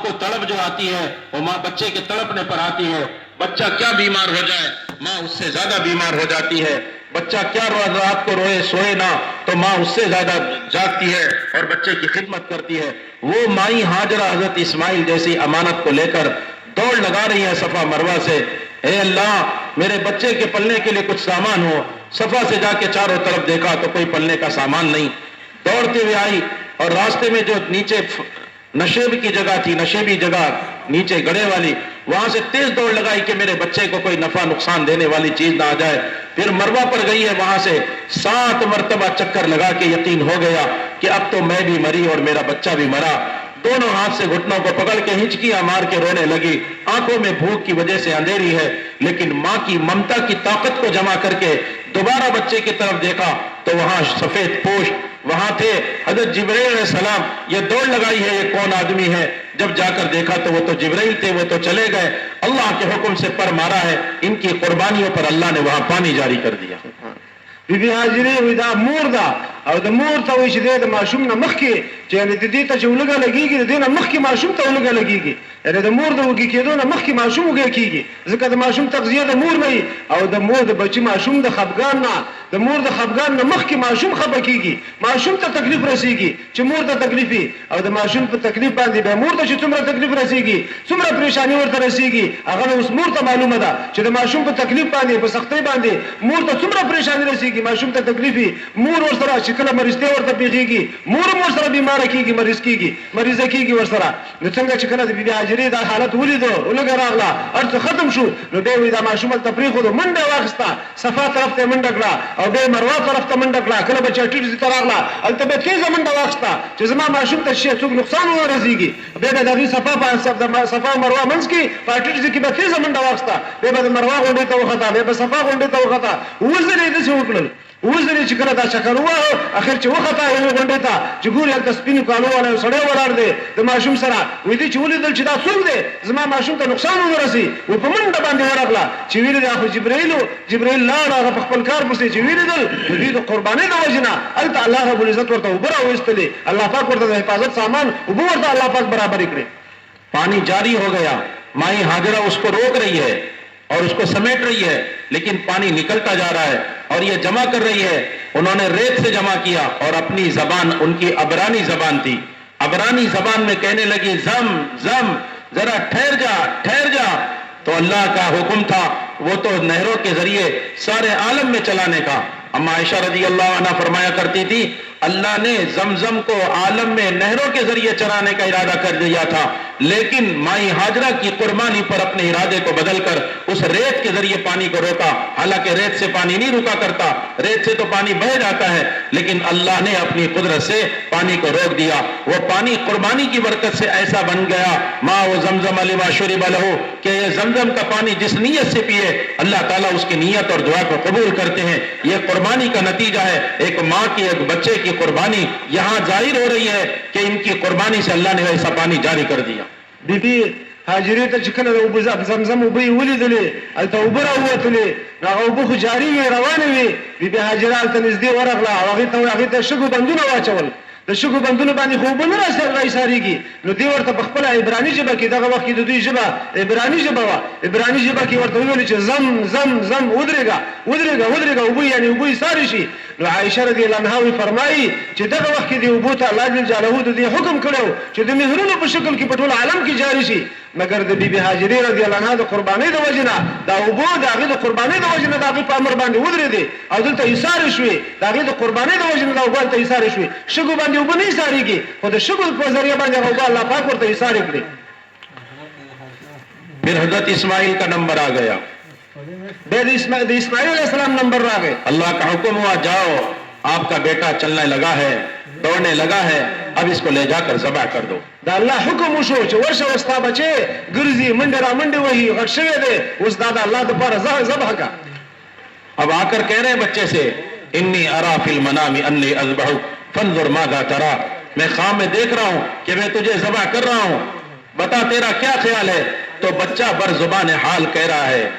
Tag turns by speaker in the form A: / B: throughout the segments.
A: کو تڑپ جو آتی ہے وہ ماں بچے کے تڑپنے پر آتی ہے. بچہ کیا بیمار ہو جائے ماں اس سے زیادہ بیمار ہو جاتی ہے. بچہ کیا رات کو روئے سوئے نہ تو ماں اس سے زیادہ جاگتی ہے اور بچے کی خدمت کرتی ہے. وہ مائی ہاجرہ حضرت اسماعیل جیسی امانت کو لے کر دوڑ لگا رہی ہے صفا مروہ سے. اے اللہ میرے بچے کے پلنے کے لیے کچھ سامان ہو. صفا سے جا کے چاروں طرف دیکھا تو کوئی پلنے کا سامان نہیں. دوڑتے ہوئے آئی اور راستے میں جو نیچے نشیب کی جگہ تھی, نشیبی جگہ نیچے گڑھے والی, وہاں سے تیز دوڑ لگائی کہ میرے بچے کو کوئی نفع نقصان دینے والی چیز نہ آ جائے. پھر مروہ پر گئی ہے, وہاں سے 7 مرتبہ چکر لگا کے یقین ہو گیا کہ اب تو میں بھی مری اور میرا بچہ بھی مرا. دونوں ہاتھ سے گھٹنوں کو پکڑ کے ہچکیاں مار کے رونے لگی. آنکھوں میں بھوک کی وجہ سے اندھیری ہے, لیکن ماں کی ممتا کی طاقت کو جمع کر کے دوبارہ بچے کی طرف دیکھا تو وہاں سفید پوش وہاں تھے حضرت جبرائیل علیہ السلام. یہ دوڑ لگائی ہے, یہ کون آدمی ہے؟ جب جا کر دیکھا تو وہ تو جبرائیل تھے, وہ تو چلے گئے. اللہ کے حکم سے پر مارا ہے. ان کی قربانیوں پر اللہ نے وہاں پانی جاری کر دیا.
B: بی بی هاجرې وی دا مور ده او د مور ته وایي چې د ماشوم نه مخکې چې یعنې د دې ته چې ولږه لګېږي د دې نه مخکې ماشوم ته ولږه لګېږي, یعنې د مور د وږي کېدو نه مخکې ماشوم وږی کېږي. ځکه د ماشوم تغذیه د مور نه وي او د مور د بچي ماشوم د خفګان نه د مور د خفګان نه مخکې ماشوم خفه کېږي, ماشوم ته تکلیف رسېږي چې مور ته تکلیف وي, او د ماشوم په تکلیف باندې بیا مور ته چې څومره تکلیف رسېږي څومره پریشاني ورته رسېږي هغه اوس مور ته معلومه ده چې د ماشوم په تکلیف باندې په سختۍ باندې مور ته څومره پریشاني رسېږي. ماشوم ته تکلیف مور ور سره چې کله مریضتیا ورته پیږي مور مور سره بیماره کېږي, مریضه کېږي ور سره. نو څنګه چې کله د بی بی هاجرې دا حالت ولیدو ولږه راغله هر څه ختم شو, نو بیا وایي دا ماشوم هلته پرېښودو, منډه واخېسته صفا طرف ته منډه کړه او بیا مروه طرف ته منډه کړه. کله به چټیټ ته راغله هلته بیا تېزه منډه واخېسته چې زما ماشوم ته څوک نقصان ونه رسېږي. بیا به د هغوی صفا مروه منځ کې په ټیټ کې به تېزه منډه واخېسته, بیا به د مروه غونډۍ ته وخته, بیا به صفا غونډۍ ته وخته. 7 ځلې یې داسې وکړل. 7 ځلې چې کله دا چکر ووهه اخر چې وخته یوې غونډۍ ته چې ګوري هلته سپینو کالو والا یو سړی ولاړ دی د ماشوم سره. وایي دې چې ولیدل چې دا څوک دی زما ماشوم ته نقصان ونه رسي, وایي په منډه باندې ورغله چې ویلې دا خو جبرائیل لاړ هغه په خپل کار پسې چې ولیدل د دوی د قربانۍ د وجې نه هلته الله رب العزت ورته اوبه راویستلې, الله پاک ورته د حفاظت سامان اوبه ورته الله پاک برابرې کړې.
A: پانی جاری ہو گیا. مائی ہاجرہ اس کو روک رہی ہے اور اس کو سمیٹ رہی ہے, لیکن پانی نکلتا جا رہا ہے اور یہ جمع کر رہی ہے. انہوں نے ریت سے جمع کیا اور اپنی زبان, ان کی عبرانی زبان تھی, عبرانی زبان میں کہنے لگی زم زم, ذرا ٹھہر جا. تو اللہ کا حکم تھا وہ تو نہروں کے ذریعے سارے عالم میں چلانے کا. اما عائشہ رضی اللہ عنہ فرمایا کرتی تھی اللہ نے زمزم کو عالم میں نہروں کے ذریعے چرانے کا ارادہ کر دیا تھا, لیکن مائی ہاجرہ کی قربانی پر اپنے ارادے کو بدل کر اس ریت کے ذریعے پانی کو روکا. حالانکہ ریت سے پانی نہیں رکا کرتا, ریت سے تو پانی بہہ جاتا ہے, لیکن اللہ نے اپنی قدرت سے پانی کو روک دیا. وہ پانی قربانی کی برکت سے ایسا بن گیا ماء زمزم لما شرب له کہ یہ زمزم کا پانی جس نیت سے پیے اللہ تعالیٰ اس کی نیت اور دعا کو قبول کرتے ہیں. یہ قربانی کا نتیجہ ہے. ایک ماں کی ایک بچے کی قربانی یہاں ظاہر ہو رہی ہے کہ ان کی قربانی سے اللہ نے ایسا پانی جاری کر دیا.
B: بی بی هاجرې ته چې کله د اوبه زمزم اوبه یې ولیدلې هلته اوبه راووتلې نو هغه اوبه خو جاري وې روانې وې. بی بی هاجره هلته نږدې ورغله او هغې ته شګو بندونه واچول. د شګو بندونو باندې خو اوبه نه راایسارېږي, نو دې ورته په خپله عبراني ژبه کې دغه وخت کې د دوی ژبه عبراني ژبه وه, عبراني ژبه کې ورته وویل چې زم زم زم ودرېږه اوبه یعنې اوبه ایسارې شي. نو عایشه رضی الله عنها فرمایي چې دغه وخت کې د اوبو ته الله جل جلاله د دې حکم کړی چې د مهرونو په شکل کې په ټول عالم کې جاري شي, مګر د بی بی هاجرې رضی الله عنها د قربانۍ د وجې نه دا اوبه د هغې د قربانۍ د وجې نه د هغې په امر باندې ودرېدې او دلته ایسارې شوې. د هغې د قربانۍ د وجې نه دا اوبه هلته ایسارې شوې. شګو باندې اوبه نه ایسارېږي, خو د شګو په ذریعه باندې هغه اوبه الله پاک ورته ایسارې کړې.
A: پھر حضرت اسماعیل کا نمبر آ گیا.
B: بیا د اسماعیل علیہ السلام نمبر راغی.
A: اللہ کا حکم ہوا جاؤ آپ کا بیٹا چلنے لگا ہے, دوڑنے لگا ہے, اب اس کو لے جا کر ذبح کر دو.
B: دا الله حکم وشو چې ورشه اوس ستا بچی ګرځي منډه را منډه وهي غټ شوی دی, اوس دا د الله دپاره ذبح کا.
A: اب آ کر کہہ رہے بچے سے انی ارا فی المنام انی اذبحک فانظر ماذا ترى, میں خواب میں دیکھ رہا ہوں کہ میں تجھے ذبح کر رہا ہوں, بتا تیرا کیا خیال ہے. تو بچہ بر زبان حال کہہ رہا ہے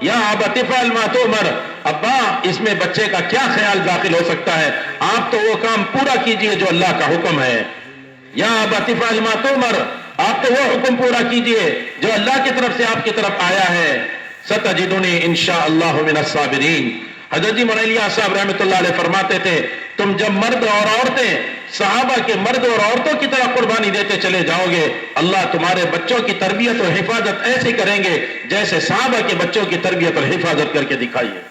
A: یا ابت افعل ما تؤمر, ابا اس میں بچے کا کیا خیال داخل ہو سکتا ہے, آپ تو وہ کام پورا کیجئے جو اللہ کا حکم ہے. یا ابت افعل ما تؤمر, آپ تو وہ حکم پورا کیجئے جو اللہ کی طرف سے آپ کی طرف آیا ہے. ستجدنی انشاءاللہ من الصابرین. حضرت جی مولانا الیاس صاحب رحمۃ اللہ علیہ فرماتے تھے تم جب مرد اور عورتیں صحابہ کے مرد اور عورتوں کی طرح قربانی دیتے چلے جاؤ گے اللہ تمہارے بچوں کی تربیت اور حفاظت ایسے کریں گے جیسے صحابہ کے بچوں کی تربیت اور حفاظت کر کے دکھائیے.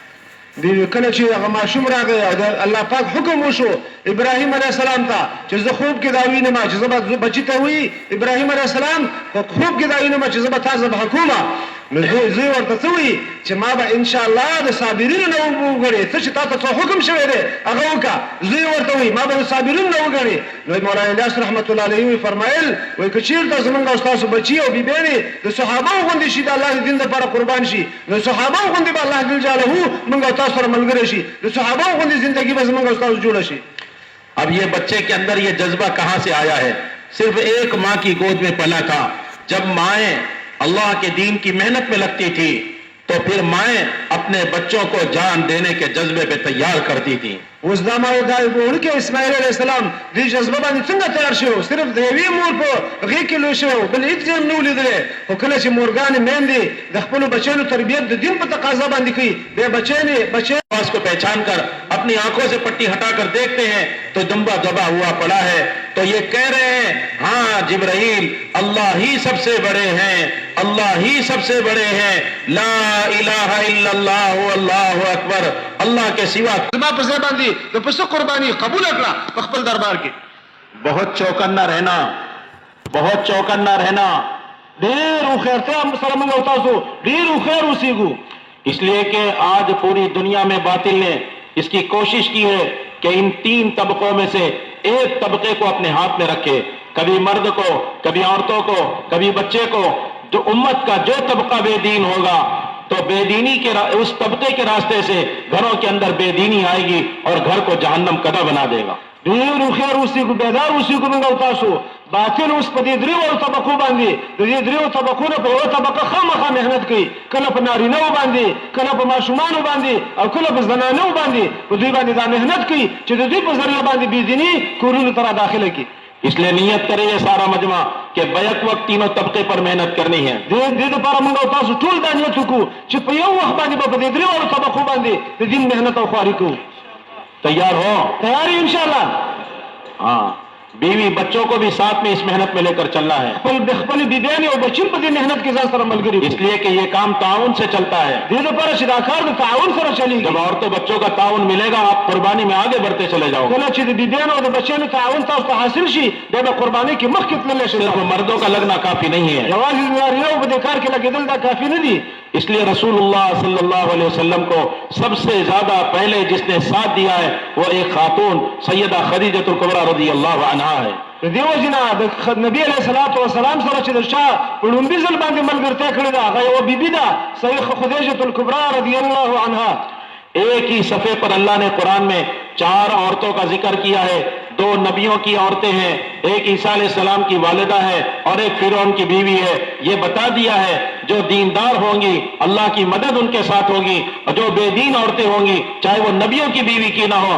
B: دی کله چې هغه ماشوم راغی الله پاک حکم وشو ابراهیم علیه السلام ته چې زه خوب کې دا وینم چې زه بچی ته وی ابراهیم علیه السلام خوب کې دا وینم چې زه به تاسو به حکومه نو زه ورته څه وی چې ما به ان شاء الله د صابرین نه وګړي څه چې تاسو حکم شوی دی هغه وکا زه ورته وی ما به صابرین نه وګړي. نو مولانا الیاس رحمت الله علیه فرمایل وای کچیر تاسو موږ استاد بچی او بیبیانی د صحابه غوندي شي د الله دین لپاره قربان شي نو صحابه غوندي به الله جل جلاله موږ تاسو سره ملګری شي د صحابه غوندي زندگی به موږ استاد جوړ شي.
A: اب یہ بچے کے اندر یہ جذبہ کہاں سے آیا ہے؟ صرف ایک ماں کی گود میں پلا تھا. جب مائیں اللہ کے دین کی محنت میں لگتی تھی تو پھر مائیں اپنے بچوں کو جان دینے کے جذبے پہ تیار کرتی تھیں.
B: اوس دا ما دا ورکه اسماعیل علیہ السلام دې جذبه باندې څنګه تیار شو؟ صرف د یوې مور په غېږ کې لوی شو بل هیڅ هم نه ولیدلی. خو کله چې مورګانې میندې د خپلو بچیانو تربیت د دین په تقاضا باندې کوي بیا بچے
A: آواز کو پہچان کر اپنی آنکھوں سے پٹی ہٹا کر دیکھتے ہیں تو دمبا دبا ہوا پڑا ہے تو یہ کہہ رہے ہیں ہاں جبرائیل اللہ ہی سب سے بڑے ہیں اللہ ہی سب سے بڑے ہیں لا الہ الا اللہ اللہ اکبر اللہ کے سوا
B: زما په ځای باندې د پسه قرباني قبول کړه په خپل دربار کې.
A: بہت چوکنا رہنا بہت چوکنا رہنا
B: ډېر خیرته سره موږ او تاسو ډېر خیر اوسېږو.
A: اس لیے کہ آج پوری دنیا میں باطل نے اس کی کوشش کی ہے کہ ان تین طبقوں میں سے ایک طبقے کو اپنے ہاتھ میں رکھے, کبھی مرد کو, کبھی عورتوں کو, کبھی بچے کو. جو امت کا جو طبقہ بے دین ہوگا تو بے دینی کے اس طبقے کے راستے سے گھروں کے اندر بے دینی آئے گی اور گھر کو جہنم کدا بنا دے گا.
B: ډېر خیر اوسېږو بیدار اوسېږو موږ او تاسو. باطل اوس په دې دریو طبقو باندې د دې دریو طبقو نه په یوه طبقه خامخا محنت کوي, کله په نارینهو باندې, کله په ماشومانو باندې او کله په زنانو باندې. په دوی باندې دا محنت کوي چې د دوی په ذریعه باندې بېدیني کورونو ته را داخله کړي.
A: اس لیے نیت کرے یہ سارا مجمع کہ بیک وقت تینوں طبقے پر محنت کرنی ہے.
B: دې دپاره موږ او تاسو ټول دا نیت وکړو چې په یو وخت باندې به په دې دریو طبقو باندې د دین محنت او خواري کوو.
A: تیار ہو؟
B: تیار یو انشاءالله.
A: ہاں, بیوی بچوں کو بھی ساتھ میں اس محنت میں لے کر چلنا ہے.
B: خپل بیبیانې او بچیم په دې محنت کې ځان سره ملګري.
A: اس لیے کہ یہ کام تعاون سے چلتا ہے.
B: دې دپاره چې دا کار د تعاون سره چلیږي.
A: جب عورتوں بچوں کا تعاون ملے گا آپ قربانی میں آگے بڑھتے چلے جاؤ.
B: کله چې د بیبیانو او د بچیانو تعاون تاسو ته حاصل شي بیا به قربانۍ کې مخکې تللی شئ.
A: صرف مردوں کا لگنا کافی نہیں ہے,
B: یوازې نارینهو په دې کار کې لګېدل دا کافي نه دي.
A: اس لیے رسول اللہ صلی اللہ علیہ وسلم کو سب سے زیادہ پہلے جس نے ساتھ دیا ہے وہ ایک خاتون سیدہ خدیجہ الکبریٰ رضی اللہ عنہا ہے.
B: دیو جنا د نبی علیہ الصلوۃ والسلام سره چې د شاه په لومبي ځل باندې ملګرتیا کړې ده هغه یوه بیبي ده سیدہ خدیجة الکبریٰ رضی اللہ عنہا.
A: ایک ہی صفحے پر اللہ نے قرآن میں 4 عورتوں کا ذکر کیا ہے. 2 نبیوں کی عورتیں ہیں, ایک عیسیٰ علیہ السلام کی والدہ ہے اور ایک فرعون کی بیوی ہے. یہ بتا دیا ہے جو دیندار ہوں گی اللہ کی مدد ان کے ساتھ ہوگی اور جو بے دین عورتیں ہوں گی چاہے وہ نبیوں کی بیوی کی نہ ہو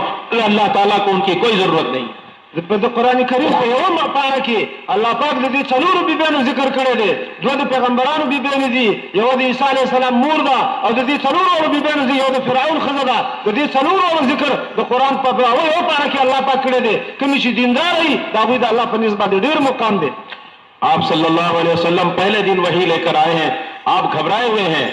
A: اللہ تعالیٰ کو ان کی کوئی ضرورت نہیں.
B: د قرآن کریم په یوه پاره کې الله پاک د دې څلورو بیبیانو ذکر کړی دی. 2 د پیغمبرانو بیبیانې دي, یوه د عیسی علیه السلام مور ده او د دې څلورو بیبیانو دي یو د فرعون ښځه ده. د دې څلورو ذکر د قرآن په یوه پاره کې الله پاک کړی دی. کومې چې دیندار وي د هغوی د الله په نسبت باندې ډېر مقام دی.
A: آپ صلی اللہ علیہ وسلم پہلے دن وحی لے کر آئے ہیں, آپ گھبرائے ہوئے ہیں,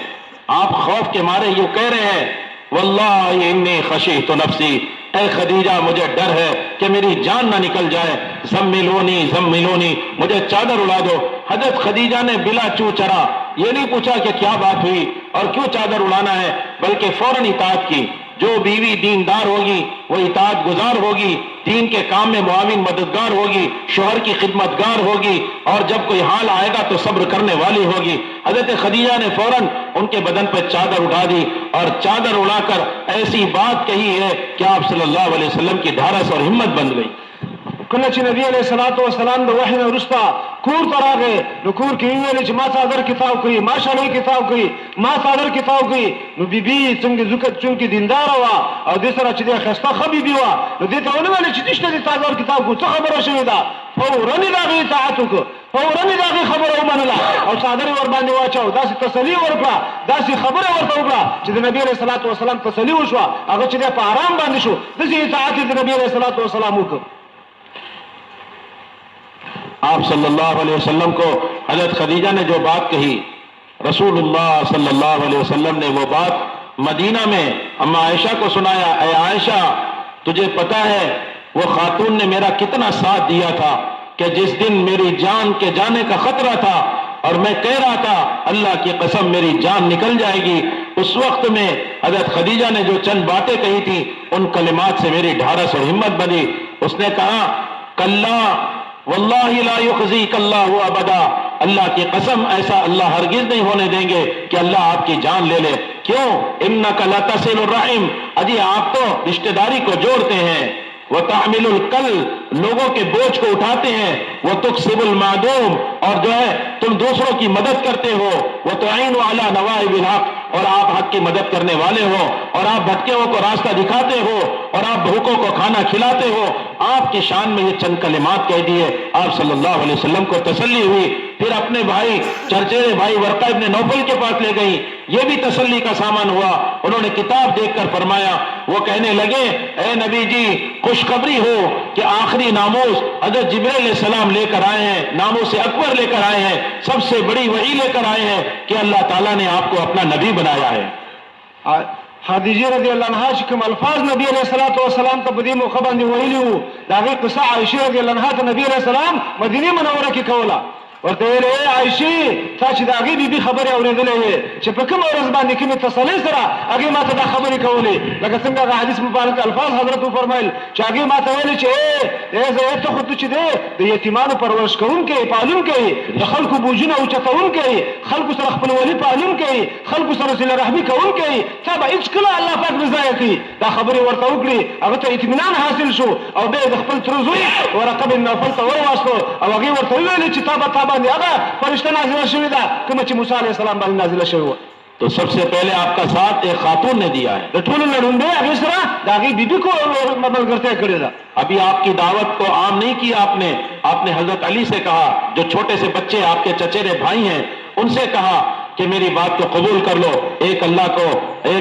A: آپ خوف کے مارے یوں کہہ رہے ہیں واللہ انی خشیت نفسی, اے خدیجہ مجھے ڈر ہے کہ میری جان نہ نکل جائے, زملونی زملونی, مجھے چادر اڑا دو. حضرت خدیجہ نے بلا چو چرا یہ نہیں پوچھا کہ کیا بات ہوئی اور کیوں چادر اڑانا ہے, بلکہ فوراً اطاعت کی. جو بیوی دیندار ہوگی وہ اطاعت گزار ہوگی, دین کے کام میں معاون مددگار ہوگی, شوہر کی خدمتگار ہوگی اور جب کوئی حال آئے گا تو صبر کرنے والی ہوگی. حضرت خدیجہ نے فوراً ان کے بدن پہ چادر اٹھا دی اور چادر اڑا کر ایسی بات کہی ہے کہ آپ صلی اللہ علیہ وسلم کی ڈھارس اور ہمت بن گئی.
B: کله چې نبی علیہ الصلوۃ والسلام د وحی نه وروسته کور ته راغی نو کور کې ویل چې ما څادر کتاب کوي, ما شاله کتاب کوي, ما څادر کتاب کوي. نو بیبي څنګه زکه چونکې دیندار وا او د سره چې د خسته خبيبي وا نو دې ته ونه ویل چې دشته د څادر کتاب کو څه خبره شوې ده, فورا لاغي اطاعت وکړه. فورا یې د هغې خبره ومنله او څادر یې ورباندې واچو، داسې تسلي ورکړه، داسې خبره ورته وکړه چې د نبي علیه الصلاة والسلام تسلي وشوه، هغه چې دی په آرام باندې شو. داسې اطاعت یې د نبي علیه الصلاة والسلام وکړ.
A: آپ صلی اللہ علیہ وسلم کو حضرت خدیجہ نے جو بات کہی، رسول اللہ صلی اللہ علیہ وسلم نے وہ بات مدینہ میں اما عائشہ کو سنایا. اے عائشہ، تجھے پتہ ہے وہ خاتون نے میرا کتنا ساتھ دیا تھا کہ جس دن میری جان کے جانے کا خطرہ تھا اور میں کہہ رہا تھا اللہ کی قسم میری جان نکل جائے گی، اس وقت میں حضرت خدیجہ نے جو چند باتیں کہی تھی ان کلمات سے میری ڈھارس اور ہمت بنی. اس نے کہا کلا واللہ لا یخزیک اللہ ابدا، اللہ کی قسم ایسا اللہ ہرگز نہیں ہونے دیں گے کہ اللہ آپ کی جان لے لے. کیوں؟ انک لتصل الرحم، اجی آپ تو رشتہ داری کو جوڑتے ہیں، وتحمل الکل، لوگوں کے بوجھ کو اٹھاتے ہیں، وتکسب المعدوم، اور جو ہے تم دوسروں کی مدد کرتے ہو، وتعین علی نوائب الحق، اور آپ حق کی مدد کرنے والے ہو، اور آپ بھٹکے کو راستہ دکھاتے ہو، اور آپ بھوکوں کو کھانا کھلاتے ہو. آپ کی شان میں یہ چند کلمات کہہ دیے، آپ صلی اللہ علیہ وسلم کو تسلی ہوئی. پھر اپنے بھائی چرچیرے بھائی ورقہ ابن نوفل کے پاس لے گئی، یہ بھی تسلی کا سامان ہوا. انہوں نے کتاب دیکھ کر فرمایا، وہ کہنے لگے اے نبی جی خوشخبری ہو کہ آخری ناموس حضرت جبرائیل علیہ السلام لے کر آئے ہیں، ناموس اکبر لے کر آئے ہیں، سب سے بڑی وحی لے کر آئے ہیں کہ اللہ تعالیٰ نے آپ کو اپنا نبی بنایا ہے.
B: خدیجه رضی الله عنها چې کوم الفاظ نبی علیہ الصلوۃ والسلام ته په دې موخه باندې ویلي وو، د هغې قصه عایشه رضی الله عنها ته نبی علیہ السلام مدینه منوره کې کوله. ورته ویل اے عایشې، تا چې د هغې بیبي خبرې اورېدلې وې چې په کومه ورځ باندې کومې تسلۍ سره هغې ما ته دا خبرې کولې، لکه څنګه هغه حدیث مبارک الفاظ حضرت وفرمایل چې هغې ما ته ویلې چې ای زید ته خو ته چې دی د یتیمانو پرورش کوونکی یې، پالونکی یې، د خلکو بوجونه اوچتوونکی یې، خلکو سره خپلولي پالونکی یې، خلکو سره صله رحمي کوونکی یې، تا به هېڅکله الله پاک نه ضایع کوي. دا خبرې ورته وکړي، هغه ته اطمینان حاصل شو او بیا د خپل تره زوی ورقه بن نوفل ته ورواستو او هغې ورته وویلې چې تا به باندې هغه فرشتہ نازله شوې ده کومه چې موسی علیه السلام باندې نازله شوې وه.
A: تو سب سے پہلے آپ کا ساتھ ایک خاتون نے دیا ہے،
B: د ټولو نه لومړی هغې سره د هغې بیبي کو ملګرتیا کړې ده.
A: ابھی آپ کی دعوت کو عام نہیں کیا آپ نے حضرت علی سے کہا، جو چھوٹے سے بچے آپ کے چچیرے بھائی ہیں ان سے کہا کہ میری بات کو قبول کر لو، ایک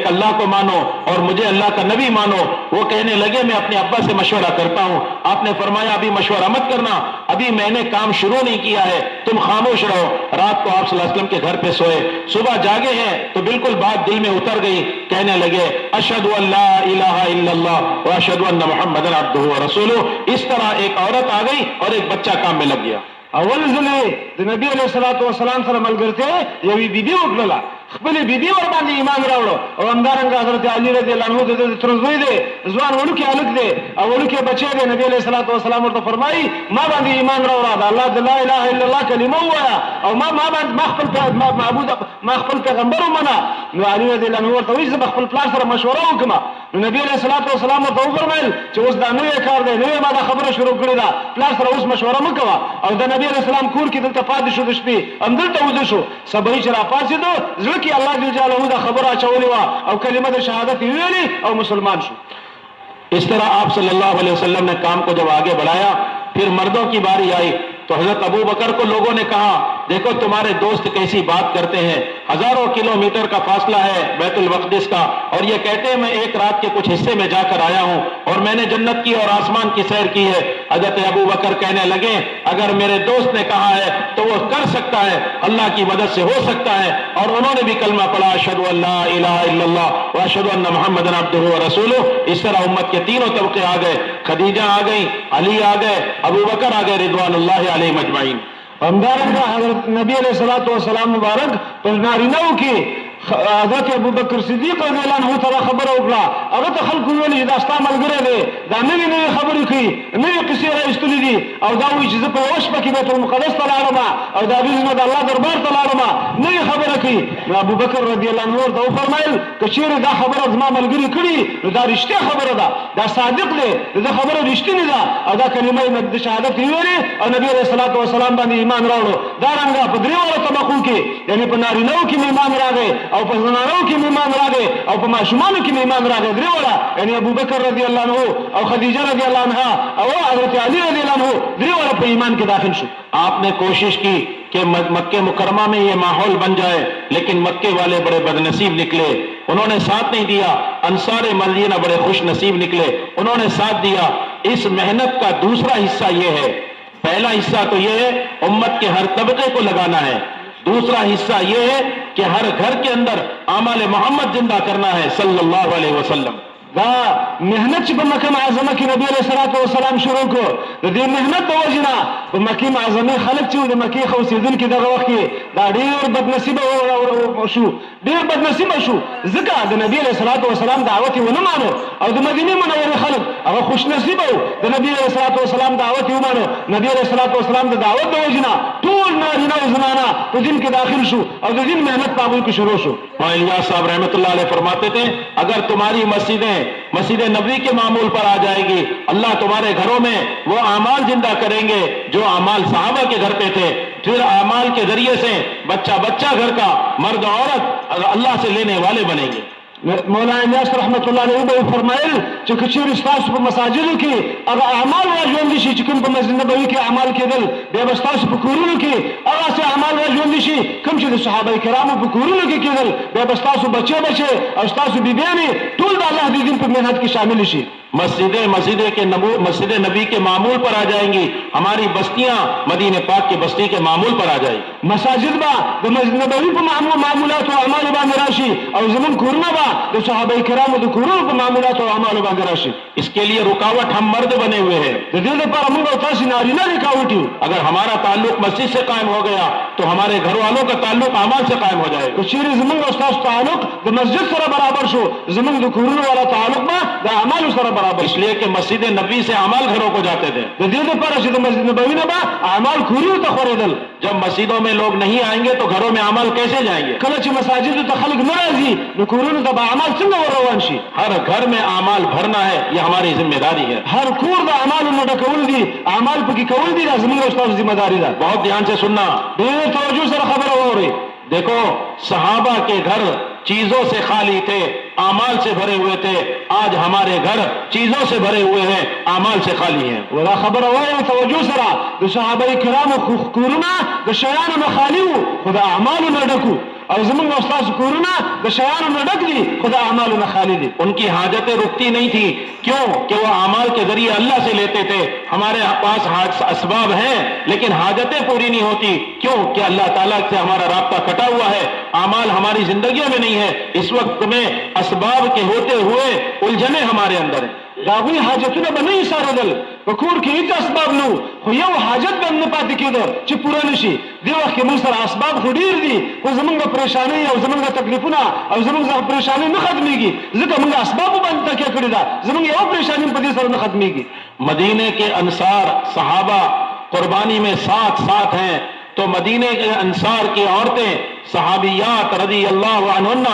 A: اللہ کو مانو اور مجھے اللہ کا نبی مانو. وہ کہنے لگے میں اپنے ابا سے مشورہ کرتا ہوں. آپ نے فرمایا ابھی مشورہ مت کرنا، ابھی میں نے کام شروع نہیں کیا ہے، تم خاموش رہو. رات کو آپ صلی اللہ علیہ وسلم کے گھر پہ سوئے، صبح جاگے ہیں تو بالکل بات دل میں اتر گئی. کہنے لگے اشہد ان لا الہ الا اللہ واشہد ان محمد عبدہ ورسولہ. اس طرح ایک عورت آ گئی اور ایک بچہ کام میں لگ گیا.
B: اول ځلې د نبی علیه الصلاة والسلام سره ملګرتیا یوې بیبي وکړله، خپلې بیبي ورباندې ایمان راوړو. او همدارنګه حضرت علي رضی الله عنه د تره زوی دی، ځوان وړوکی هلک دی او وړوکی بچی دی. نبی علیه الصلاة والسلام ورته فرمایي ما باندې ایمان راوړه، د الله د لا اله الا الله کلمه ووایه او ما خپل پیغمبر ومنه. نو علي رضی الله عنه ورته وایي زه به خپل پلار سره مشوره وکړم. نو نبی علیه الصلاة والسلام ورته وفرمیل چې اوس دا نوی کار دی، نوی ما دا خبره شروع کړې ده، پلار سره اوس مشوره مه کوه. او د نبی علیه السلام کور کې دلته پاتې شو، د شپې همدلته ویده شو. سبا چې راپاڅېدو زړه کې الله جل جلاله دا خبره اچولې وه او کلمه د شهادت یې ویلې او مسلمان شو.
A: اس طرح آپ صلی اللہ علیہ وسلم نے کام کو جب آگے بڑھایا، پھر مردوں کی باری آئی تو حضرت ابو بکر کو لوگوں نے کہا دیکھو تمہارے دوست کیسی بات کرتے ہیں، ہزاروں کلومیٹر کا فاصلہ ہے بیت المقدس کا، اور یہ کہتے ہیں میں ایک رات کے کچھ حصے میں جا کر آیا ہوں اور میں نے جنت کی اور آسمان کی سیر کی ہے. حضرت ابو بکر کہنے لگے اگر میرے دوست نے کہا ہے تو وہ کر سکتا ہے، اللہ کی مدد سے ہو سکتا ہے. اور انہوں نے بھی کلمہ پڑھا اشہد ان لا الہ الا اللہ واشہد ان محمد عبدہ ورسولہ. اس طرح امت کے تینوں طبقے آ گئے، خدیجہ آ گئی، علی آ گئے، ابو بکر آ گئے رضوان اللہ علیہم اجمعین.
B: همدارنګه حضرت نبی علیہ الصلوۃ والسلام مبارک پر نارینه‌و کې حضرت ابو بکر صدیق رضی الله عنه ته خبره وکړه. هغه ته خلکو ویل چې دا ستا ملګری دی، دا نوې نوې خبرې کوي، نوې قصې راایستلې دي او دا وایي چې زه په یوه شپه کې بیت المقدس ته لاړم او د هغې نه د الله دربار ته لاړم، نوې خبره کوي. نو ابو بکر رضی الله عنه ورته وفرمیل که چېرې دا خبره زما ملګري کړي نو دا رښتیا خبره ده، دا صادق دی، دا خبره رښتینې ده او دا کلمه د شهادت یې ویلې او نبي علیه الصلاة والسلام باندې ایمان راوړو. دارنګه په درې واړو طبقو کې یعنی په نارینهو کې ایمان راغی او په زنانو کې ایمان راغی او په ماشومانو کې ایمان راغی درې وړه یعنی ابوبکر رضی الله عنه او خدیجه رضی الله عنها او حضرت علی رضی الله عنه درې وړه په ایمان کې داخل شو.
A: آپ نے کوشش کی کہ مکہ مکرمہ میں یہ ماحول بن جائے، لیکن مکے والے بڑے بدنصیب نکلے، انہوں نے ساتھ نہیں دیا. انصار مدینہ بڑے خوش نصیب نکلے، انہوں نے ساتھ دیا. اس محنت کا دوسرا حصہ یہ ہے، پہلا حصہ تو یہ ہے امت کے ہر طبقے کو لگانا ہے، دوسرا حصہ یہ ہے کہ ہر گھر کے اندر اعمال محمد زندہ کرنا ہے صلی اللہ علیہ وسلم.
B: دا محنت چې په مکه معظمه کې نبی علیہ الصلوۃ والسلام شروع کړ، د دې محنت د وجنه په مکه معظمه خلک چې د مکه خوسیدونکو دغه وخت کې دا ډیر بدنصیب شو، ډیر بدنصیب شو، ځکه د نبی علیہ الصلوۃ والسلام دعوت یې ونه مانو او د مدینه منوره خلک هغه خوش نصیب وو، د نبی علیہ الصلوۃ والسلام دعوت یې ومانو. نبی علیہ الصلوۃ والسلام د دعوت د وجنه ټول نارینه او زنانه په دین کې داخل شو او د دین محنت په هغوی کې شروع شو.
A: الیاس صاحب رحمۃ اللہ علیہ فرماتے تھے اگر تمہاری مسجد نبوی کے معمول پر آ جائے گی، اللہ تمہارے گھروں میں وہ اعمال زندہ کریں گے جو اعمال صحابہ کے گھر پہ تھے. پھر اعمال کے ذریعے سے بچہ گھر کا، مرد عورت اللہ سے لینے والے بنیں گے.
B: مولانا الیاس رحمت الله علیه به فرمایل چې کچیر تاسو په مساجدو کې هغه اعمال واجوندي شي چې کوم په مسجد نبوي کې اعمال کېدل، بیا به تاسو په کورونو کې هغه څه اعمال واجوندي شي کوم چې د صحابه کرامو په کورونو کې کېدل، بیا به تاسو بچي او تاسو بیبیانې ټول د الله د دین په محنت کې شامل شي. مسجد نبی کے معمول پر آ جائیں گی، ہماری بستیاں مدینہ پاک کے بستی کے معمول پر آ جائیں گی. مساجد با د مسجد نبوی په معمولات او اعمال باندې راشي او زمون کورونه با د صحابه کرامو د کورونو په معمولات او اعمال باندې راشي.
A: اس کے لیے رکاوٹ ہم مرد بنے ہوئے ہیں،
B: د دې لپاره موږ او تاسو نارینه رکاوټ یو.
A: اگر ہمارا تعلق مسجد سے قائم ہو گیا تو ہمارے گھر والوں کا تعلق اعمال سے قائم ہو جائے گا.
B: که چیرې زمون او تاسو تعلق د مسجد سره برابر شو، زمون د کورونو والا تعلق با د اعمال سره برابر.
A: اس لیے کہ مسجد نبی سے اعمال گھروں کو جاتے تھے.
B: د دې لپاره چې د مسجد نبوي نه با اعمال کورونو ته خورېدل.
A: جب مسجدوں میں لوگ نہیں آئیں گے تو گھروں میں اعمال کیسے جائیں گے؟
B: کله چې مساجد ته خلک نه راځي نو کورونو ته به اعمال څنګه ور روان شي؟
A: ہر گھر میں اعمال بھرنا ہے، یہ ہماری ذمہ داری ہے.
B: هر کور د اعمالو نه ډکول دي، اعمال پکې کول دي، دا زموږ او تاسو ذمہ داری ده.
A: بہت دھیان سے سننا،
B: ډېر توجه سره خبره واورئ.
A: دیکھو صحابہ کے گھر چیزوں سے خالی تھے، اعمال سے بھرے ہوئے تھے. آج ہمارے گھر چیزوں سے بھرے ہوئے ہیں، اعمال سے خالی ہیں.
B: ولا خبر وایم توجه سره د صحابه کرامو کورونه د شیانو نه خالی وو، خو د اعمالو نه ډکو، او زموږ او تاسو کورونه د شیانو نه ډک دي، خو د اعمالو نه خالی دي.
A: ان کی حاجتیں رکتی نہیں تھی، کیوں کہ وہ اعمال کے ذریعے اللہ سے لیتے تھے. ہمارے پاس اسباب ہیں لیکن حاجتیں پوری نہیں ہوتی، کیوں کہ اللہ تعالیٰ سے ہمارا رابطہ کٹا ہوا ہے، اعمال ہماری زندگیوں میں نہیں ہے. اس وقت میں اسباب کے ہوتے ہوئے الجھنیں ہمارے اندر ہیں.
B: داغوی حاجتونه به نه ایسارېدل، په کور کې هیڅ اسباب نه وو، خو یو حاجت به هم نه پاتې کېده چې پوره نه شي. دې وخت کې موږ سره اسباب خو ډېر دي، خو زموږ پریشانۍ او زموږ تکلیفونه او زموږ پریشانۍ نه ختمېږي، ځکه موږ اسبابو باندې تکیه کړې ده، زموږ یو پریشاني په دې سره نه ختمېږي.
A: مدینے کے انصار صحابہ قربانی میں ساتھ ہیں، تو مدینے کے انصار کی عورتیں صحابیات رضی اللہ عنہن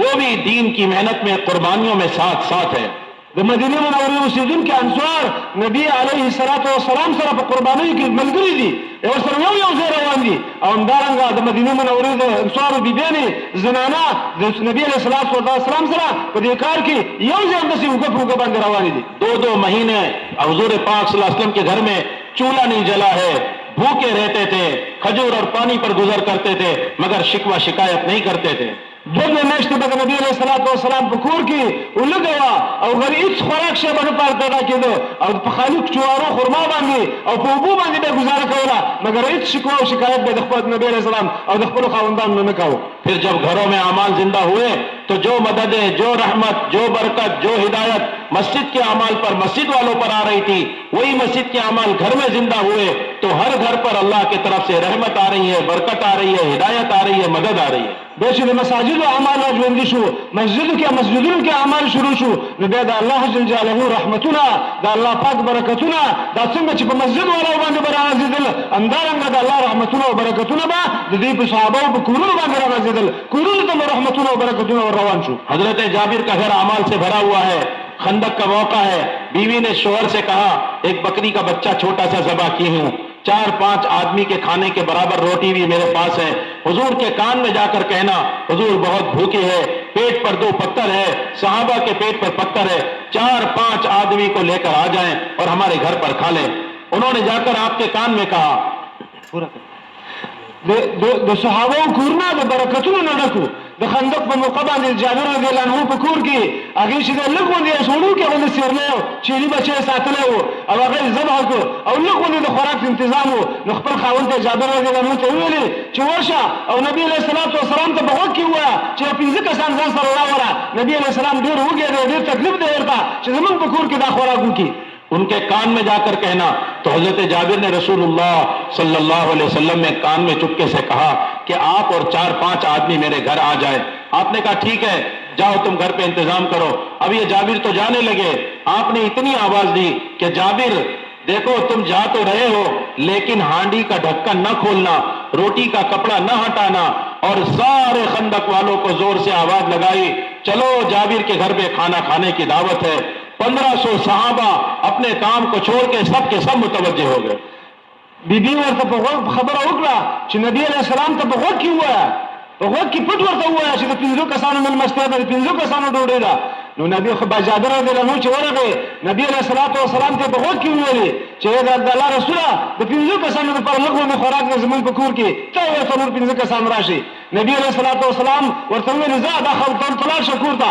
A: وہ بھی دین کی محنت میں قربانیوں میں ساتھ ہیں.
B: د مدینه منورې اوسېدونکي انصار نبی علیه الصلاة والسلام سره په قربانیو کې ملګري دي، یو سره یو ځای روان دي. او همدارنګه د مدینه منورې د انصارو بیبیانې زنانه د نبی علیه الصلاة والسلام سره په دې کار کې یو ځای همداسې اوږه په اوږه باندې روانې دي.
A: 2 مہینے حضور پاک صلی اللہ علیہ وسلم کے گھر میں چولہا نہیں جلا ہے، بھوکے رہتے تھے، کھجور اور پانی پر گزر کرتے تھے، مگر شکوہ شکایت نہیں کرتے تھے.
B: 2 میاشتې به د نبی علیه الصلاة والسلام په کور کې ولږه وه او غیر هېڅ خوراک شی به نه پیدا کېده او په خالي جوارو خرما باندې او په اوبو باندې به گزاره کوله، مګر هېڅ شکوه او شکایت به د خپل نبی علیه السلام او د خپلو خاوندانو نه کوو.
A: پھر جب گھروں میں اعمال زندہ ہوئے تو جو مددیں، جو رحمت، جو برکت، جو ہدایت مسجد کے اعمال پر مسجد والوں پر آ رہی تھی، وہی مسجد کے اعمال گھر میں زندہ ہوئے تو ہر گھر پر اللہ کی طرف سے رحمت آ رہی ہے، برکت آ رہی ہے، ہدایت آ رہی ہے، مدد آ رہی ہے.
B: بیا چې د مساجدو اعمال ژوندي شو، مسجدونو کې اعمال شروع شو، نو بیا د الله جل جلاله رحمتونه، د الله پاک برکتونه دا څنګه چې په مسجد والا باندې به راغځېدل، همدارنګه د الله رحمتونه او برکتونه به د دې په صحابهو په کورونو باندې راغځېدل، کورونو ته به رحمتونه او برکتونه ور روان شو.
A: حضرت جابر کا گھر اعمال سے بھرا ہوا ہے. خندق کا موقع ہے، بیوی نے شوہر سے کہا ایک بکری کا بچہ چھوٹا سا ذبح کی ہوں، 4-5 آدمی کے کھانے کے برابر روٹی بھی میرے پاس ہے. حضور کے کان میں جا کر کہنا حضور بہت بھوکے ہے, پیٹ پر 2 پتھر ہے, صحابہ کے پیٹ پر پتھر ہے, 4-5 آدمی کو لے کر آ جائیں اور ہمارے گھر پر کھا لیں. انہوں نے جا کر آپ کے کان میں کہا
B: د صحابه کورنا د برکتونو نه ډکو. د خندق په موقع باندې جابر رضی الله عنه په کور کې هغه چې د لګوندې سړو کې غوډه سیرلو چيري بچي ساتلو او هغه ذبح کو او لګوندې د خوراک تنظیم نو خپل خاوند ته جابر رضی الله عنه ته ویلي چې ورشه او نبی علیہ الصلوۃ والسلام ته بغوت کې وای چې 15 کسان ځان سره راوړه. نبی علیہ السلام ډیر وګړي ډیر تکلیف دی ورته چې زمونږ په کور کې دا خوراک وکړي.
A: ان کے کان میں جا کر کہنا. تو حضرت جابر نے رسول اللہ صلی اللہ علیہ وسلم میں کان میں چپکے سے کہا کہ آپ اور 4-5 آدمی میرے گھر آ جائے. آپ نے کہا ٹھیک ہے جاؤ تم گھر پہ انتظام کرو. اب یہ جابر تو جانے لگے. آپ نے اتنی آواز دی کہ جابر دیکھو تم جا تو رہے ہو لیکن ہانڈی کا ڈھکن نہ کھولنا, روٹی کا کپڑا نہ ہٹانا. اور سارے خندق والوں کو زور سے آواز لگائی چلو جابر کے گھر پہ کھانا کھانے کی دعوت ہے. 1500 صحابہ اپنے کام کو چھوڑ کے سب متوجہ ہو گئے.
B: بیبي ورته په خبره وکړه چې نبی علیہ السلام ته په غوږ کې ووایه, په غوږ کې پټ ورته ووایه چې د 15 کسانو مېلمستیا ده, د 15 کسانو ډوډۍ ده. نو نبی خو جابر رضی الله عنه چې ورغی نبی علیہ الصلوۃ والسلام ته په غوږ کې ویلي چې د الله رسوله د 15 کسانو لپاره لږ خوراک د زمون په کور کې ته ورته نور 15 کسان راشي. نبی علیہ الصلوۃ والسلام ورته ویلي زه دا خپل طلال شکور ته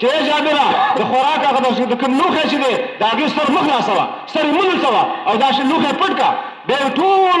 B: چې جابر د خوراک هغه د کوم لوخه چې دی دا هغه سر مخ لا سوا سر مونږ سوا او دا چې لوخه پټ کا به ټول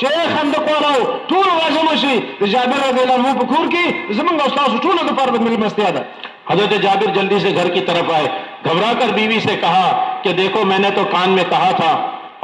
B: چې خندق والا ټول واجب شي د جابر رضی الله عنه په کور کې زمونږ استاد ټول د پاره مېلمستیا ده.
A: حضرت جابر جلدی سے گھر کی طرف آئے, گھبرا کر بیوی سے کہا کہ دیکھو میں نے تو کان میں کہا تھا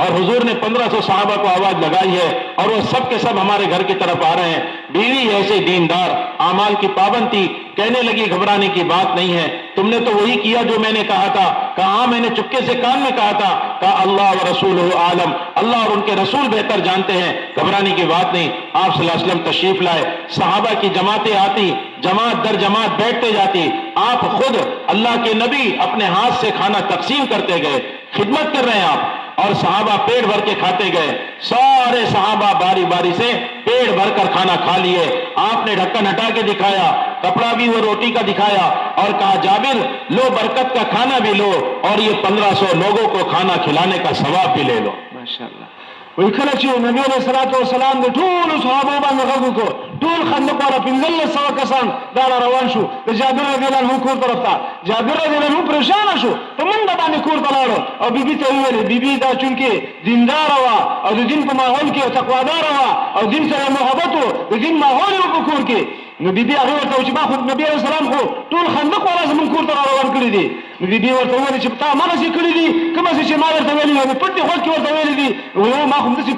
A: اور حضور نے 1500 صحابہ کو آواز لگائی ہے اور وہ سب کے سب ہمارے گھر کی طرف آ رہے ہیں. بیوی ایسے دیندار اعمال کی پابند تھی, کہنے لگی گھبرانے کی بات نہیں ہے, تم نے تو وہی کیا جو میں نے کہا تھا. کہا میں نے چپکے سے کان میں کہا تھا. کہا اللہ و رسولہ عالم, اللہ اور ان کے رسول بہتر جانتے ہیں, گھبرانے کی بات نہیں. آپ صلی اللہ علیہ وسلم تشریف لائے, صحابہ کی جماعتیں آتی, جماعت در جماعت بیٹھتے جاتی, آپ خود اللہ کے نبی اپنے ہاتھ سے کھانا تقسیم کرتے گئے, خدمت کر رہے ہیں آپ, اور صحابہ پیٹ بھر کے کھاتے گئے. سارے صحابہ باری باری سے پیٹ بھر کر کھانا کھا لیے. آپ نے ڈھکن ہٹا کے دکھایا, کپڑا بھی وہ روٹی کا دکھایا اور کہا جابر لو برکت کا کھانا بھی لو اور یہ 1500 لوگوں کو کھانا کھلانے کا ثواب بھی لے لو.
B: ماشاءاللہ. وی کله چې نبی علیہ الصلوۃ والسلام د ټول صحابه باندې غږ وکړ, ټول خندق والا 1500 کسان دا روان شو د جابر رضی الله عنه کور طرف ته. جابر رضی الله عنه پریشان شو, په منډه باندې کور ته لاړ او بیبي ته ویل, بیبي دا چونکه دیندار وا او د دین په ماحول کې تقوادار وا او دین سره محبت او د دین ماحول په کور کې. نو بیبي هغه ورته چې ما خو نبی علیہ السلام خو ټول خندق والا زمون کور ته روان کړی دي. نو بیبي ورته ویل چې تا ما نشي کړی دي, کوم چې ما ورته ویل نو پټ دی وخت ورته ویل دي نو ما خو نشي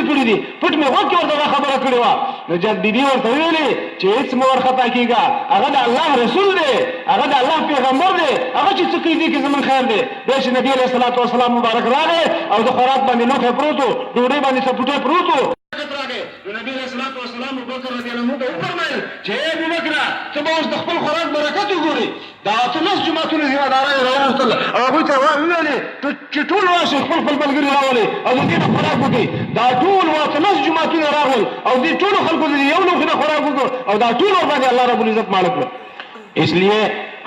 B: کړی دي, پټ مې وخت ورته خبره کړی و. نو جد بیبي ورته ویل چې هیڅ مور خطا کیږي, هغه د الله رسول دی, هغه د الله پیغمبر دی, هغه چې څه کوي دي کې زمون خیر دی. به چې نبی علیہ الصلوۃ والسلام مبارک راغی او د خوراک باندې لوخه پروتو, ډوډۍ باندې سپټه پروتو. نبی علیہ الصلوۃ والسلام ابوبکر رضی الله عنه ته فرمایل چې ابو بکر ته به اوس د خپل خوراک برکت وګوري. دا ټول جماعتونه زیادارای راوستل او هغه ته ویلي چې ټول واشه خپل ملګری راولي او دې نه خوراک وکړي. دا ټول ټول جماعتونه راغول او دې ټول خلکو دې یو نو خوراک وکړو او دا ټول باندې الله رب العزت مالک نو.
A: اس لیے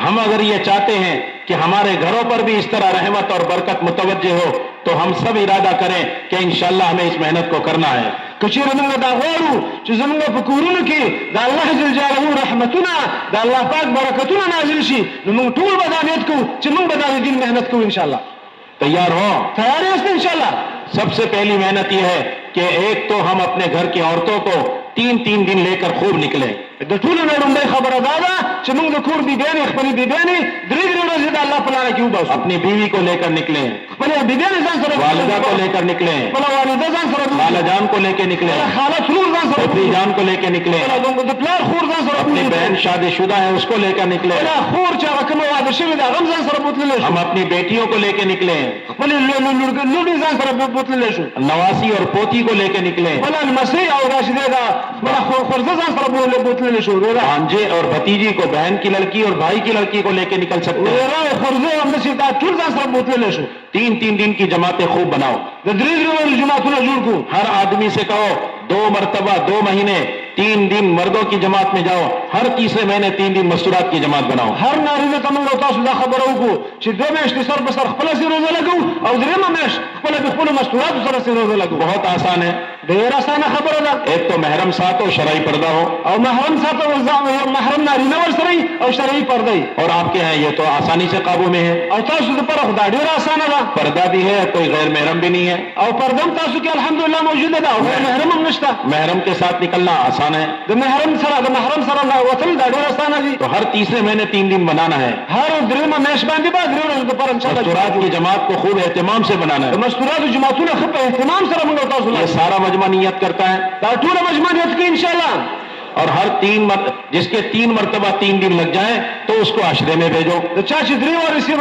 A: ہم اگر یہ چاہتے ہیں کہ ہمارے گھروں پر بھی اس طرح رحمت اور برکت متوجہ ہو تو ہم سب ارادہ کریں کہ انشاءاللہ ہمیں اس محنت کو کرنا ہے.
B: کچیر موږ دا غواړو چې زموږ په کورونو کې د الله جل جلاله رحمتونه د الله پاک برکتونه نازل شي, نو موږ ټول به دا نیت کوو چې موږ به د دین محنت کوو انشاءاللہ.
A: تیار ہو؟
B: تیار یاست انشاءاللہ.
A: سب سے پہلی محنت یہ ہے کہ ایک تو ہم اپنے گھر کی عورتوں کو 3 دن لے کر خوب نکلیں.
B: د ټولو نه لومړی خبره دا ده چې موږ د کور بیبیانې خپلې بیبیانې 3 ورځې د الله په لاره کې وباسو.
A: اپنی بیوی کو لے کر نکلیں,
B: خپلې بیبیانې ځان سره,
A: والدہ کو لے کر نکلیں,
B: خپله والده ځان سره,
A: خالہ جان کو لے کے نکلیں,
B: خاله ترور ځان سره,
A: پھوپھی جان کو لے کے نکلیں,
B: د پلار خور ځان سره,
A: اپنی بہن شادی شدہ ہے اس کو لے کر نکلیں,
B: خور چې هغه کومه واده شوې ده هغه ځان سره بوتللی شو,
A: ہم اپنی بیٹیوں کو لے کے نکلیں,
B: خپلې لوڼې ځان سره بوتللی شو,
A: نواسی اور پوتی کو لے کے نکلے.
B: ولا المسيح او راشد دا ولا خرزه ځان سره بوتل شو ورا
A: بھانجے اور بھتیجی کو، بہن کی لڑکی اور بھائی کی لڑکی کو لے کے نکل سکتے ہیں.
B: ورا خرزه هم نشي دا ټول ځان سره بوتل شو.
A: 3 دن کی جماعتیں خوب بناؤ.
B: د درې ورځې جماعتونه جوړ کو.
A: ہر آدمی سے کہو 2 مرتبہ 2 مہینے 3 دن مردوں کی جماعت میں جاؤ، ہر تیسرے مہینے 3 دن مستورات کی جماعت بناؤ.
B: هر نارینه ته موږ تاسو دا خبره وکړو چې 2 میاشتې سر به سر خپل سره روزه لګو او 3 میاشت خپل مستورات سره روزه لګو.
A: بہت آسان ہے.
B: ډېر اسانه خبره ده.
A: ایک تو محرم ساتھ ہو، شرعی پردہ ہو،
B: او محرم ساته محرم نارینه ور سره او شرعي پرده
A: اور آپ کے ہیں یہ تو آسانی سے قابو میں ہے.
B: او تاسو د پر خدای ډېر اسانه ده.
A: پردہ بھی ہے، کوئی غیر محرم بھی نہیں ہے.
B: او پردم تاسو کې الحمدلله موجوده ده او محرم هم نشته.
A: محرم کے ساتھ نکلنا آسان ہے.
B: د محرم سره وصل دا ډېر اسانه دي.
A: تو ہر تیسرے مہینے 3 دن بنانا ہے.
B: هر 3 میاشت باندې بعد 3 ورځې د پر ان شاء الله
A: مستورات کی جماعت کو خوب اہتمام سے بنانا
B: د
A: ہے.
B: مستورات جماعتونه خپ اهتمام سره موږ تاسو
A: یہ
B: له
A: سارا مجمع نیت کرتا ہے
B: دا ټول مجموعیت کې ان شاء الله.
A: اور ہر 3 جس کے 3 مرتبہ 3 دن لگ جائیں تو اس کو عشرے میں بھیجو.
B: د چا چې 3 ورځې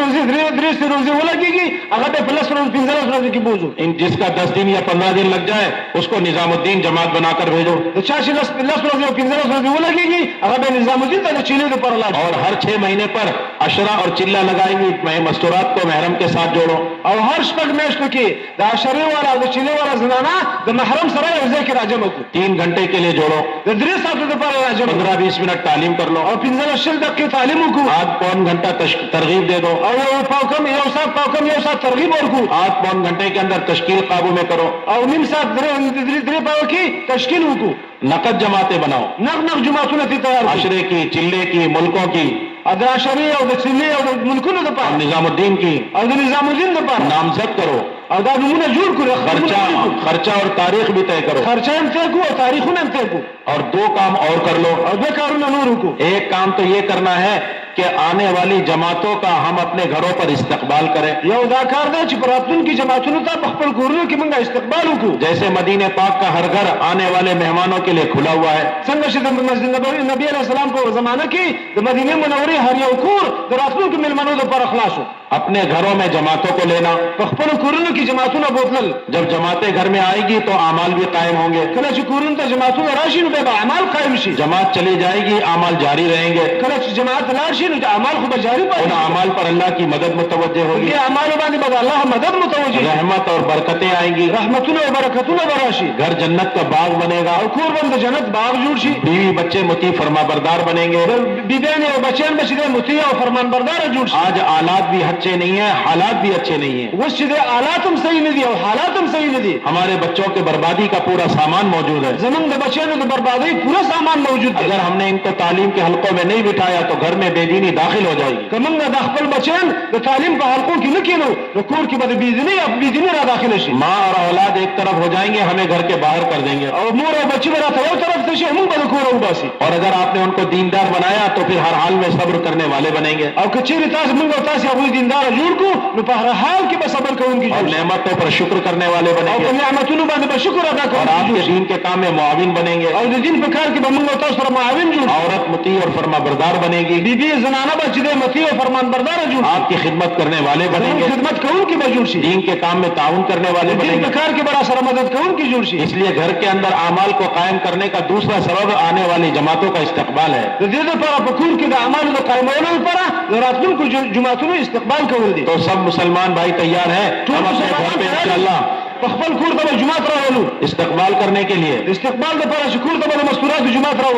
B: روزي ولګيږي هغه به پلس ورځ 15 ورځې کې بوزو.
A: جس کا 10 دن یا 15 دن لگ جائے اس کو نظام الدین جماعت بنا کر بھیجو.
B: د چا چې 10 ورځې او 15 ورځې ولګيږي هغه به نظام الدین ته چيلې د پر لاړ.
A: اور ہر 6 مہینے پر عشرہ اور چلہ لگائیں گی. میں مستورات کو محرم کے ساتھ جوڑو.
B: او هر شپږ میاشتو کې د عشرې والا او د چيلې والا زنانه د محرم سره یو ځای کې راجم کو.
A: 3 گھنٹے کے لیے جوڑو.
B: د 3 ساعتو د پر راجم
A: 15-20 منٹ تعلیم کر لو.
B: او 15 دقیقې تعلیم وکړو.
A: آدھ پون گھنٹہ ترغیب دے دو.
B: او یو ساعت ترغیب ورکو.
A: آدھ پون گھنٹے کے اندر تشکیل قابو میں کرو.
B: او نیم ساعت درې پاو کې تشکیل وکړو.
A: نقد جماعتیں بناؤ.
B: نغ جماعتونه ته تیار کړو.
A: عشرے کی، چلے کی، ملکوں کی،
B: د عشرې او د چيلې او د ملکونو د
A: اور
B: پاره
A: نظام الدین کی
B: او د نظام الدین د پاره
A: نامزد کرو.
B: او دا نمونه جوړ کړو.
A: خرچہ اور تاریخ بھی طے کرو.
B: خرچه هم طے کو او تاریخونه هم طے کو.
A: اور 2 کام اور کر لو.
B: او 2 کارونه نور وکړو.
A: ایک کام تو یہ کرنا ہے کہ آنے والی جماعتوں کا ہم اپنے گھروں پر استقبال کریں.
B: یو دا کار دی چې پراتون کې جماعتونو ته په خپل کورونو کې موږ استقبال وکړو.
A: جیسے مدینہ پاک کا ہر گھر آنے والے مہمانوں کے لیے کھلا ہوا ہے.
B: څنګه چې د مسجد نبی علیہ السلام په زمانه کې د مدینه منورې هر یو کور د راتلونکو مېلمنو لپاره خلاص شو.
A: اپنے گھروں میں جماعتوں کو لینا.
B: په خپل کورونو کې جماعتونه بوتل.
A: جب جماعتیں گھر میں آئے گی تو اعمال بھی قائم ہوں گے.
B: کله چې کورونو ته جماعتونه راشي نو به اعمال قائم شي.
A: جماعت چلی جائے گی، اعمال جاری رہیں گے.
B: کله چې جماعت لاړ شي نو اعمال خو به جاری
A: ان
B: پاتې.
A: اعمال پر اللہ کی مدد متوجہ ہوگی.
B: یہ اعمال باندې به الله مدد متوجه.
A: رحمت اور برکتیں آئیں گی.
B: رحمتونه او برکتونه به راشي.
A: گھر جنت کا باغ بنے گا.
B: او کور باندې جنت باغ جوړ شي.
A: بیوی بچے مطیع فرما بردار بنیں گے.
B: بیبیان او بچیان به چې مطیع او فرمان بردار جوړ شي.
A: آج آلات بھی اچھے نہیں ہیں، حالات بھی اچھے نہیں ہیں.
B: اوس چې د حالات هم صحیح نه دي او حالات هم صحیح نه دي.
A: ہمارے بچوں کے بربادی کا پورا سامان موجود ہے.
B: زمونږ د بچیانو د بربادۍ پورا سامان موجود دی.
A: اگر ہم نے ان کو تعلیم کے حلقوں میں نہیں بٹھایا تو گھر میں بے دینی داخل ہو جائے گی.
B: که موږ د خپل بچیان د تعلیم په حلقو کې نه کینو نو کور کې به د بېدیني را داخله شي.
A: ماں اور اولاد ایک طرف ہو جائیں گے، ہمیں گھر کے باہر کر دیں گے.
B: او مور او بچی به راته یو طرف ته شي، موږ به د کوره وباسي.
A: اور اگر آپ نے ان کو دیندار بنایا تو پھر ہر حال میں صبر کرنے والے بنیں گے.
B: او که چیرې تاسو موږ او تاسو هغوی دیندار جوړ کړو نو په هر حال کې به صبر کوونکي
A: اور
B: جوړ شي.
A: نعمتوں پر شکر کرنے والے بنیں
B: او
A: گے.
B: په نعمتونو باندې به شکر ادا
A: اور آپ
B: کوونکي
A: کے دین کے کام میں معاون بنیں گے.
B: او د دین په کار کې به موږ او تاسو سره معاون جوړ.
A: عورت مطیع اور فرما بردار بنے گی.
B: بیبي زنانه به چې د مطیع او فرمان بردار جوړ.
A: آپ کی خدمت کرنے والے بنیں گے.
B: خدمت کوونکي به جوړ شي.
A: دین کے کام میں تعاون کرنے والے بنیں
B: دین
A: گے.
B: په کار کې به سره مدد کوونکي جوړ شي.
A: اس لیے گھر کے اندر اعمال کو قائم کرنے کا دوسرا سبب آنے والی جماعتوں کا استقبال ہے.
B: د دې لپاره په کور کې د اعمالو د قائمولو لپاره د راتلونکو جماعتونو استقبال کول دي.
A: تو سب مسلمان بھائی تیار ہیں ہم اپنے گھر پہ انشاءاللہ
B: په خپل کور ته به جماعت راولو
A: استقبال کرنے کے لیے.
B: استقبال لپاره چې کور ته به د مستورات جماعت راولو.